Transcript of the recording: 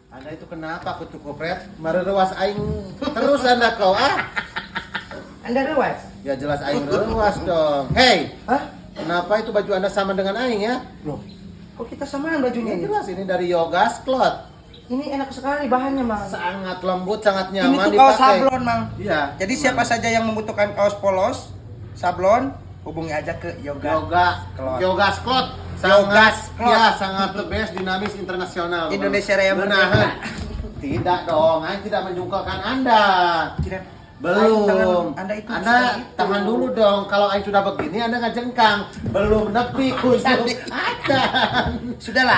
Anda itu kenapa kutu kopret? Marerewas aing terus Anda kau Anda rewas? Ya jelas aing rewas dong. Hey, Hah? kenapa itu baju Anda sama dengan aing ya? Loh, kok kita samaan bajunya Ini ini? jelas ini dari Yogas Cloth. Ini enak sekali bahannya, Mang. Sangat lembut, sangat Ini nyaman tuh kaos dipakai. sablon, Mang. Iya. Jadi siapa saja yang membutuhkan kaos polos, sablon, hubungi aja ke Yoga Cloth. Yogas Cloth. Yogas Sangat, Cloth. ya, sangat the best, dinamis, internasional. Indonesia Raya Benahan. Merdeka. Tidak dong, Aing tidak menyungkalkan Anda. Tidak. Belum. Anda itu Anda itu. tahan dulu dong. Kalau Aing sudah begini, Anda ngajengkang. Belum nepi kusuk. Ada. Sudahlah,